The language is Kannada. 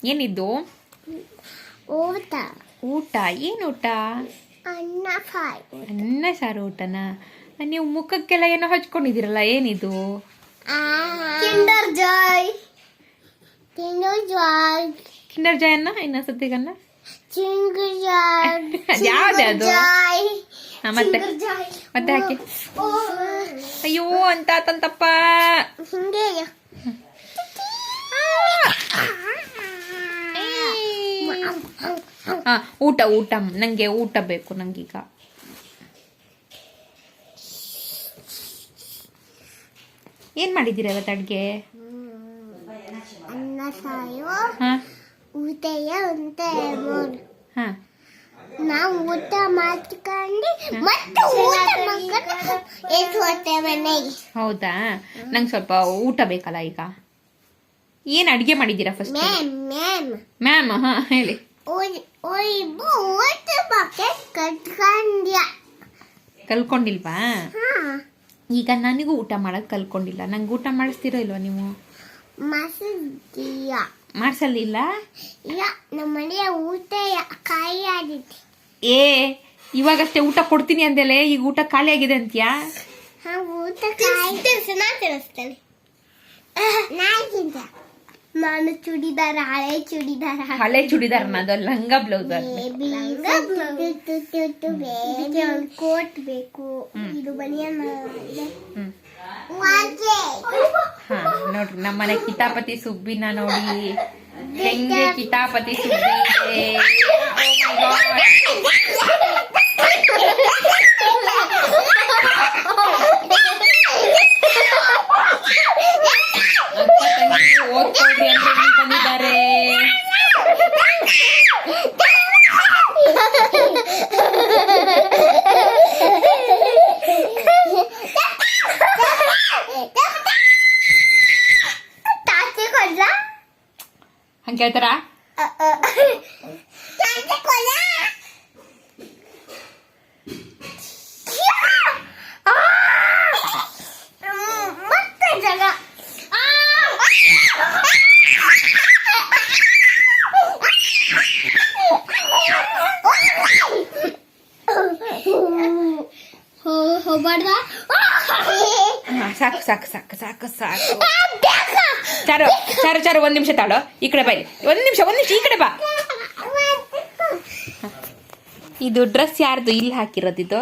ಏನಿದ್ದು? ಊಟ. ಊಟ ಏನು ಊಟ? ಅನ್ನ ಸಾರು. ಅನ್ನ ಸಾರು ಊಟನಾ? ನೀವು ಮುಖಕ್ಕೆಲ್ಲ ಏನೋ ಹಚ್ಕೊಂಡಿದ್ದೀರಲ್ಲ, ಏನಿದು? Kinder Joy. Kinder Joy. Kinder Joy ಅನ್ನ ಇನ್ನೊಂದ್ಸತಿಗನ್ನ ಚಿಂಗರ್ ಜಾಯ್. ಯಾವ್ದು ಅದು? ಮತ್ತೆ ಜಾಯ್. ಮತ್ತೆ ಹಾಕಿ. ಅಯ್ಯೋ ಅಂತ ತಂತಪ್ಪ. ಹಿಂಗೆ ಊಟ ಊಟ ನಂಗೆ ಊಟ ಬೇಕು ನಂಗೀಗ. ಏನ್ ಮಾಡಿದ್ದೀರ ಇವತ್ತು ಅಡ್ಗೆ? ಅನ್ನ ಸಾರು. ಹಾ ಊಟಯ ಅಂತ ಮೂರು. ಹಾ ನಾವು ಊಟ ಮಾಡ್ಕೊಂಡು ಮತ್ತೆ ಊಟ ಮಾಡ್ಕೊಂಡು ಎಷ್ಟು ಹೊತ್ತೆ ಮನೆಗೆ. ಹೌದಾ? ನಂಗೆ ಸ್ವಲ್ಪ ಊಟ ಬೇಕಲ್ಲ ಈಗ. ಏನ್ ಅಡ್ಗೆ ಮಾಡಿದ್ದೀರಾ ಫಸ್ಟ್? ಮ್ಯಾಮ್ ಹಾ ಹೇಳಿ. ಊಟ ಬಗ್ಗೆ ಕಲ್ಕೊಂಡಿಲ್ವಾ? ಈಗ ನನಗೂ ಊಟ ಮಾಡಕ್ ಕಲ್ಕೊಂಡಿಲ್ಲ. ನಂಗೆ ಊಟ ಮಾಡಿಸ್ತಿರೋ ಇಲ್ವಾ ನೀವು? ಮಾಡ್ಸಲ್ಲಿಲ್ಲ? ಇಲ್ಲ, ನಮ್ಮ ಮನೆಯ ಊಟ ಖಾಲಿ ಆಗಿತ್ತು. ಇವಾಗಷ್ಟೇ ಊಟ ಕೊಡ್ತೀನಿ ಅಂದಲೆ, ಈಗ ಊಟ ಖಾಲಿ ಆಗಿದೆ ಅಂತ್ಯಾ? ಊಟ ತಿಳಿಸ್ತೇನೆ. ನಾನು ಚೂಡಿದಾರ, ಹಳೆ ಚೂಡಿದಾರ ಅದು ಲಂಗ ಬ್ಲೌಸ್. ಕೋಟ್ ಬೇಕು. ಇದು ಬನಿಯನ್. ನೋಡ್ರಿ ನಮ್ಮನೆ ಕಿತಾಪತಿ ಸುಬ್ಬಿನ ನೋಡಿ ಹೆಂಗೆ ಕಿತಾಪತಿ ಸುಬ್ಬಿ ಇದೆ. ಓದ್ಕೊಳ್ರಿ ಅಂತ ಬಂದಿದ್ದಾರೆ. ಹಂಗೆ ಹೇಳ್ತಾರ? ಮತ್ತೆ ಜಗ ಹೋಗ್ಬಾರ್ದ? ಸಾಕು ಸಾಕು ಸಾಕು ಸಾಕು ಸಾಕು. ಚಾರು ಚಾರು ಚಾರು ಒಂದ್ ನಿಮಿಷ ತಾಳು, ಈ ಕಡೆ ಬಾ. ಒಂದ್ ನಿಮಿಷ ಈ ಕಡೆ ಬಾ. ಇದು ಡ್ರೆಸ್ ಯಾರ್ದು ಇಲ್ಲಿ ಹಾಕಿರೋದಿದು?